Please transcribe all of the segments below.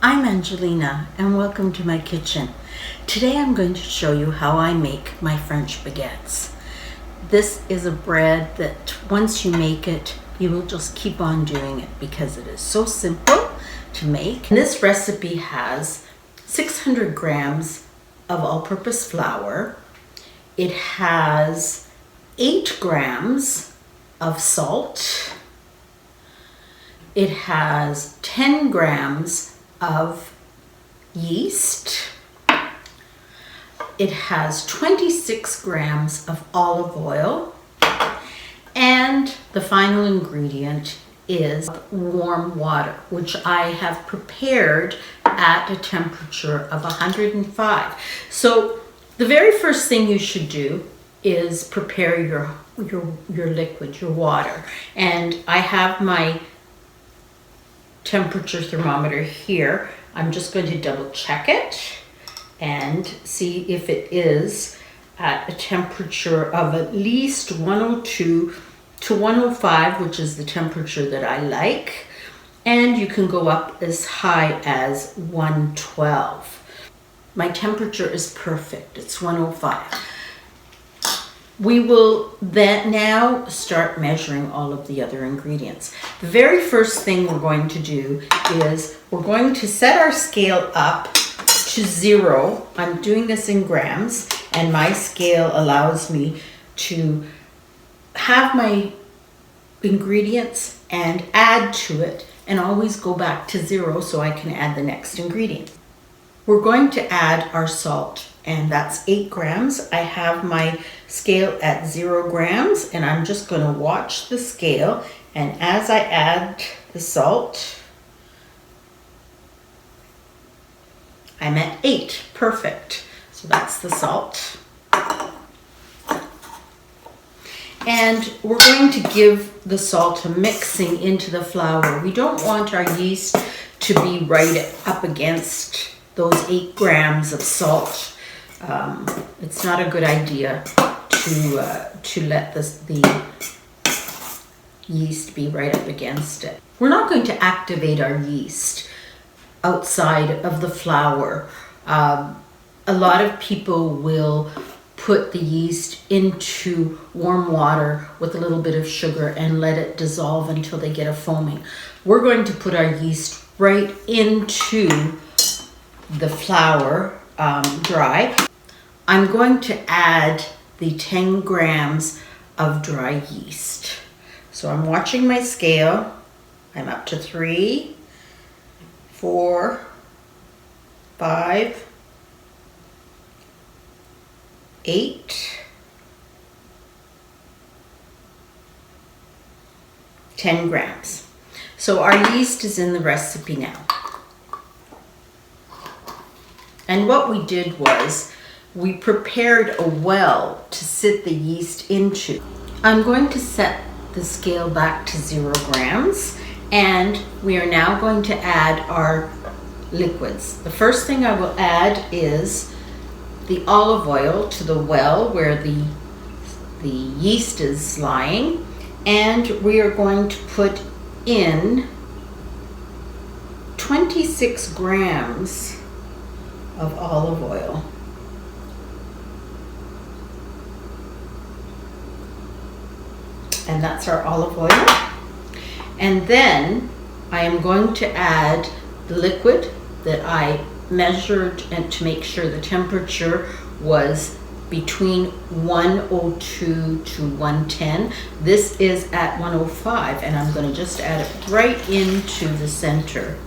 I'm Angelina and welcome to my kitchen. Today I'm going to show you how I make my French baguettes. This is a bread that once you make it, you will just keep on doing it because it is so simple to make. And this recipe has 600 grams of all-purpose flour. It has 8 grams of salt. It has 10 grams of yeast. It has 26 grams of olive oil. And the final ingredient is warm water, which I have prepared at a temperature of 105. So the very first thing you should do is prepare your liquid, your water. And I have my temperature thermometer here. I'm just going to double check it and see if it is at a temperature of at least 102 to 105, which is the temperature that I like. And you can go up as high as 112. My temperature is perfect. It's 105. We will then now start measuring all of the other ingredients. The very first thing we're going to do is we're going to set our scale up to 0. I'm doing this in grams, and my scale allows me to have my ingredients and add to it and always go back to 0 so I can add the next ingredient. We're going to add our salt, and that's 8 grams. I have my scale at 0 grams, and I'm just going to watch the scale, and as I add the salt, I'm at 8. Perfect. So that's the salt. And we're going to give the salt a mixing into the flour. We don't want our yeast to be right up against those 8 grams of salt. It's not a good idea to let the yeast be right up against it. We're not going to activate our yeast outside of the flour. A lot of people will put the yeast into warm water with a little bit of sugar and let it dissolve until they get a foaming. We're going to put our yeast right into the flour dry. I'm going to add the 10 grams of dry yeast. So I'm watching my scale. I'm up to 3, 4, 5, 8, 10 grams. So our yeast is in the recipe now. And what we did was we prepared a well to sit the yeast into. I'm going to set the scale back to 0 grams, and we are now going to add our liquids. The first thing I will add is the olive oil to the well where the yeast is lying, and we are going to put in 26 grams of olive oil. And that's our olive oil. And then I am going to add the liquid that I measured and to make sure the temperature was between 102 to 110. This is at 105, and I'm going to just add it right into the center.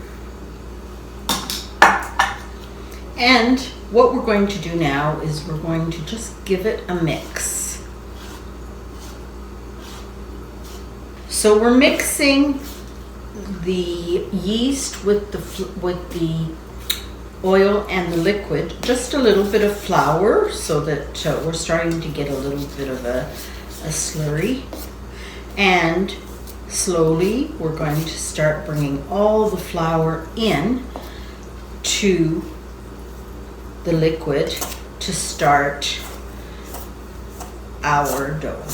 And what we're going to do now is we're going to just give it a mix. So we're mixing the yeast with the oil and the liquid, just a little bit of flour so that we're starting to get a little bit of a slurry. And slowly we're going to start bringing all the flour in to the liquid to start our dough.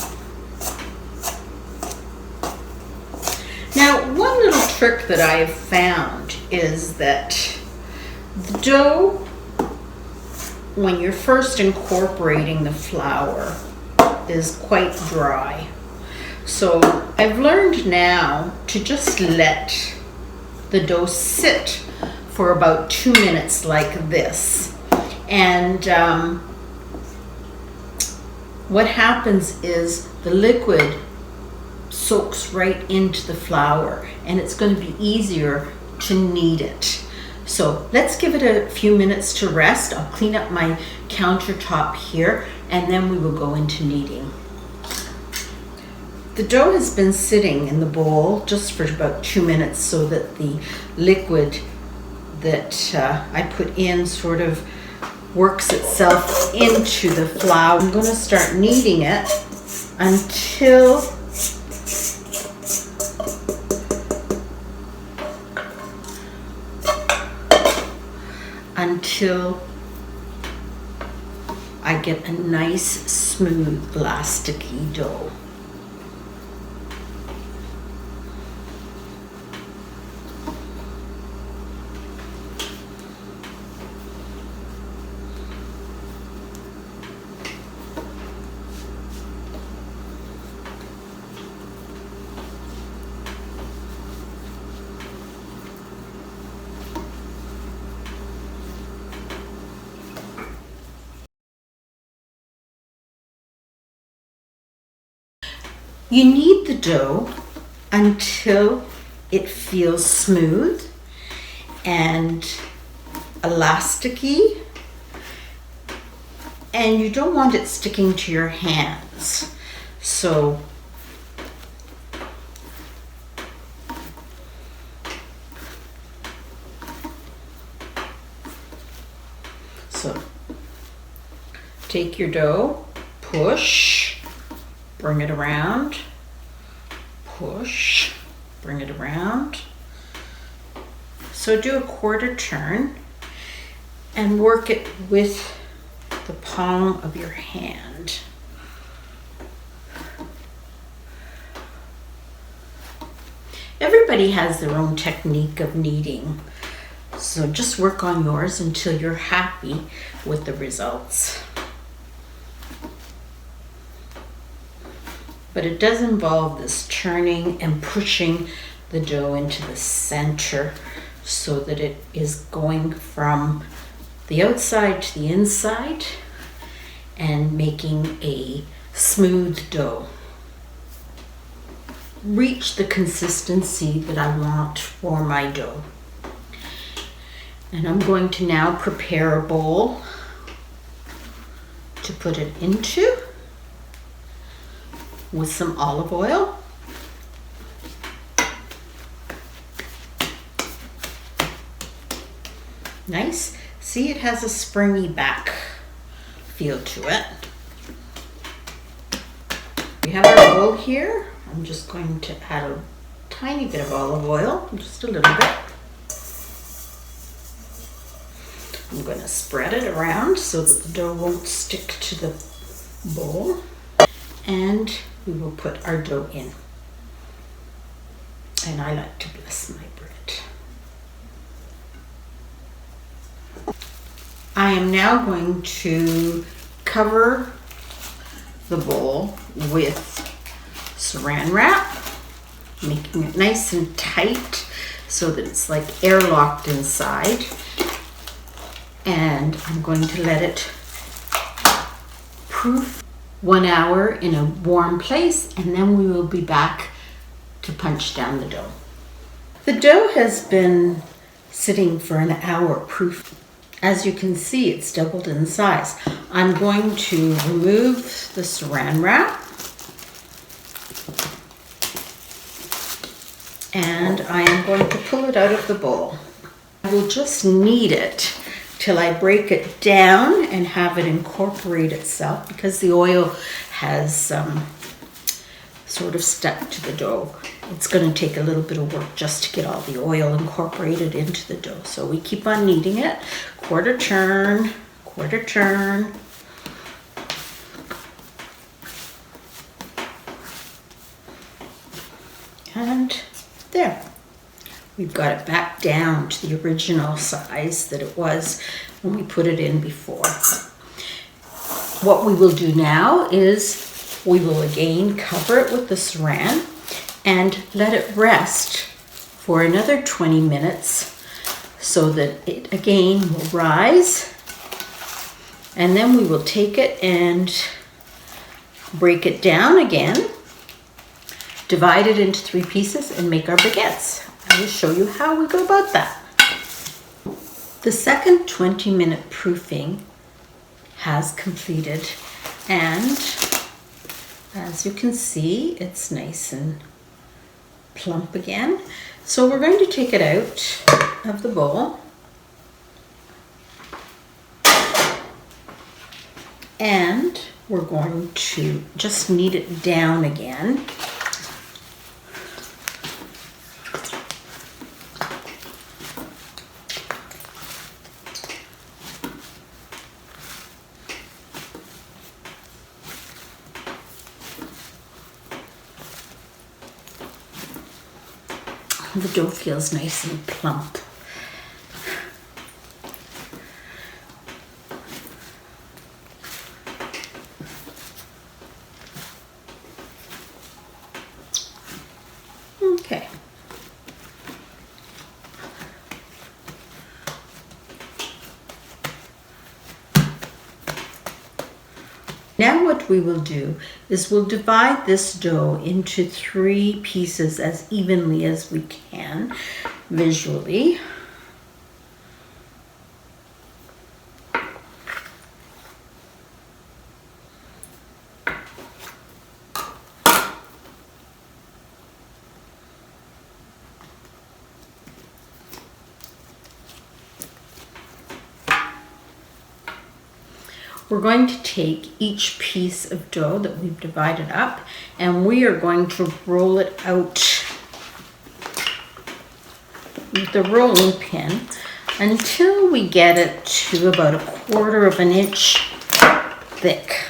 Now, one little trick that I've found is that The dough, when you're first incorporating the flour, is quite dry. So I've learned now to just let the dough sit for about 2 minutes like this. And what happens is the liquid soaks right into the flour, and it's going to be easier to knead it. So let's give it a few minutes to rest. I'll clean up my countertop here, and then we will go into kneading. The dough has been sitting in the bowl just for about 2 minutes so that the liquid that I put in sort of works itself into the flour. I'm going to start kneading it until I get a nice, smooth, elasticy dough. You knead the dough until it feels smooth and elasticy, and you don't want it sticking to your hands. So take your dough, push, bring it around, push, bring it around. So do a quarter turn and work it with the palm of your hand. Everybody has their own technique of kneading, so just work on yours until you're happy with the results. But it does involve this turning and pushing the dough into the center so that it is going from the outside to the inside and making a smooth dough. Reach the consistency that I want for my dough. And I'm going to now prepare a bowl to put it into with some olive oil. Nice. See, it has a springy back feel to it. We have our bowl here. I'm just going to add a tiny bit of olive oil, just a little bit. I'm going to spread it around so that the dough won't stick to the bowl. And we will put our dough in. And I like to bless my bread. I am now going to cover the bowl with saran wrap, making it nice and tight so that it's like airlocked inside. And I'm going to let it proof 1 hour in a warm place, and then we will be back to punch down the dough. The dough has been sitting for an hour proof. As you can see, it's doubled in size. I'm going to remove the saran wrap, and I am going to pull it out of the bowl. I will just knead it till I break it down and have it incorporate itself, because the oil has sort of stuck to the dough. It's going to take a little bit of work just to get all the oil incorporated into the dough. So we keep on kneading it, quarter turn, quarter turn. And there. We we've got it back down to the original size that it was when we put it in before. What we will do now is we will again cover it with the saran and let it rest for another 20 minutes so that it again will rise. And then we will take it and break it down again, divide it into 3 pieces and make our baguettes. I will show you how we go about that. The second 20-minute proofing has completed, and as you can see, it's nice and plump again. So we're going to take it out of the bowl and we're going to just knead it down again. The dough feels nice and plump. Okay. Now what we will do is we'll divide this dough into 3 pieces as evenly as we can visually. We're going to take each piece of dough that we've divided up and we are going to roll it out with the rolling pin until we get it to about 1/4 of an inch thick.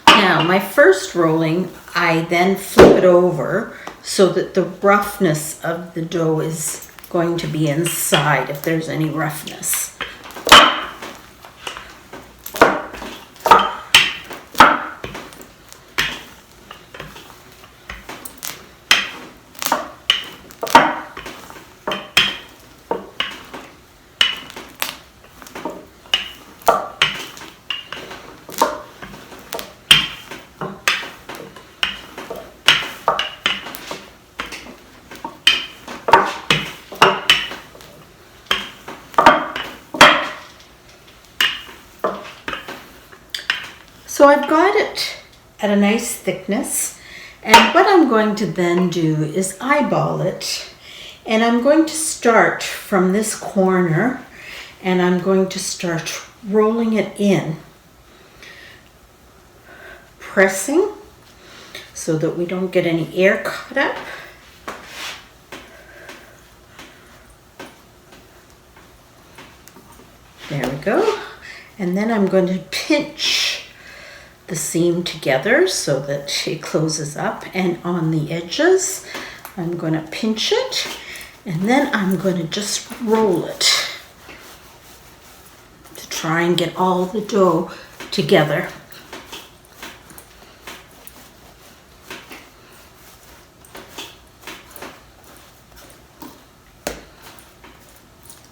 Now, my first rolling, I then flip it over so that the roughness of the dough is going to be inside if there's any roughness. So I've got it at a nice thickness, and what I'm going to then do is eyeball it, and I'm going to start from this corner and I'm going to start rolling it in, pressing so that we don't get any air caught up. There we go. And then I'm going to pinch the seam together so that it closes up, and on the edges I'm going to pinch it, and then I'm going to just roll it to try and get all the dough together.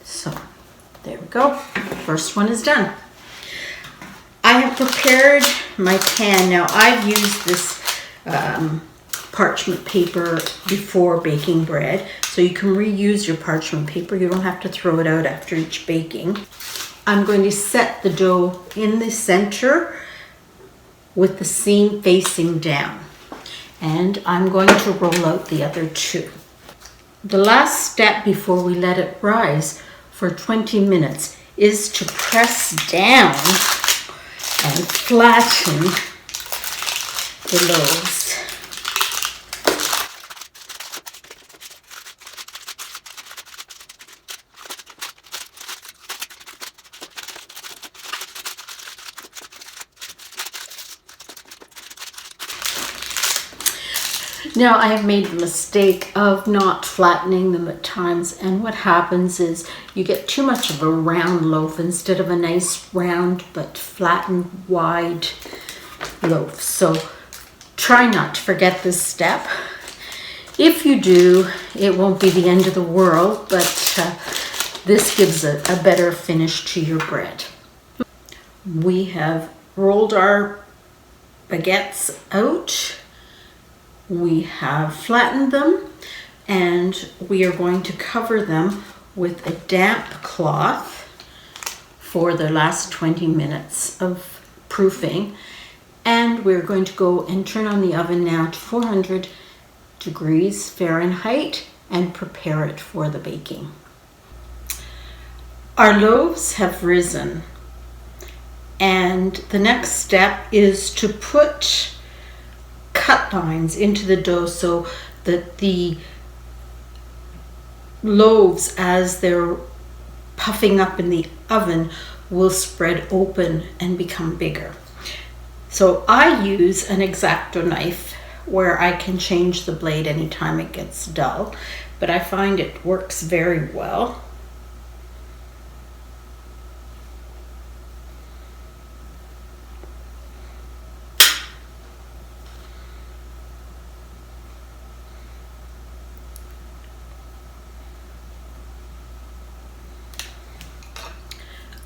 So there we go. First one is done. I have prepared my pan. Now I've used this parchment paper before baking bread, so you can reuse your parchment paper. You don't have to throw it out after each baking. I'm going to set the dough in the center with the seam facing down, and I'm going to roll out the other 2. The last step before we let it rise for 20 minutes is to press down and flatten the loaves. Now I have made the mistake of not flattening them at times, and what happens is you get too much of a round loaf instead of a nice round but flattened wide loaf. So try not to forget this step. If you do, it won't be the end of the world, but this gives a better finish to your bread. We have rolled our baguettes out. We have flattened them, and we are going to cover them with a damp cloth for the last 20 minutes of proofing. And we're going to go and turn on the oven now to 400 degrees Fahrenheit and prepare it for the baking. Our loaves have risen, and the next step is to put cut lines into the dough so that the loaves, as they're puffing up in the oven, will spread open and become bigger. So I use an X-Acto knife where I can change the blade anytime it gets dull, but I find it works very well.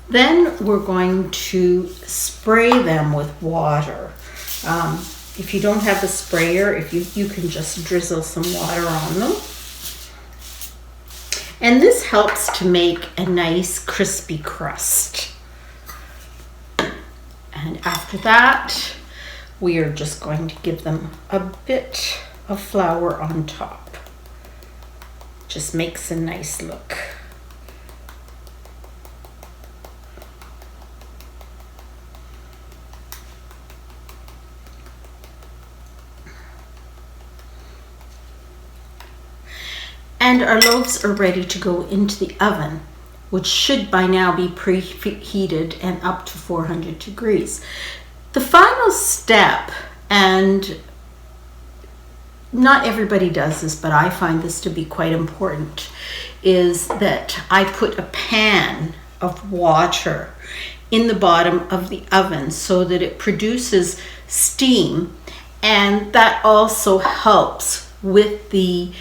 Then we're going to spray them with water. If you don't have a sprayer, you can just drizzle some water on them. And this helps to make a nice crispy crust. And after that, we are just going to give them a bit of flour on top. Just makes a nice look. And our loaves are ready to go into the oven, which should by now be preheated and up to 400 degrees. The final step, and not everybody does this, but I find this to be quite important, is that I put a pan of water in the bottom of the oven so that it produces steam, and that also helps with the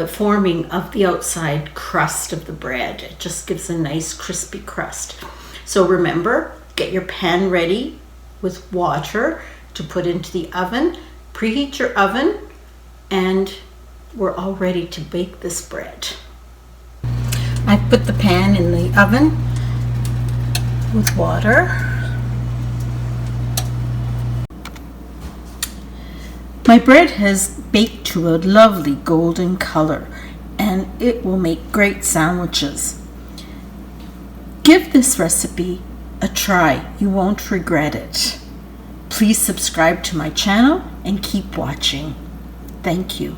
forming of the outside crust of the bread. It just gives a nice crispy crust. So remember, get your pan ready with water to put into the oven, preheat your oven, and we're all ready to bake this bread. I put the pan in the oven with water. My bread has baked to a lovely golden color, and it will make great sandwiches. Give this recipe a try. You won't regret it. Please subscribe to my channel and keep watching. Thank you.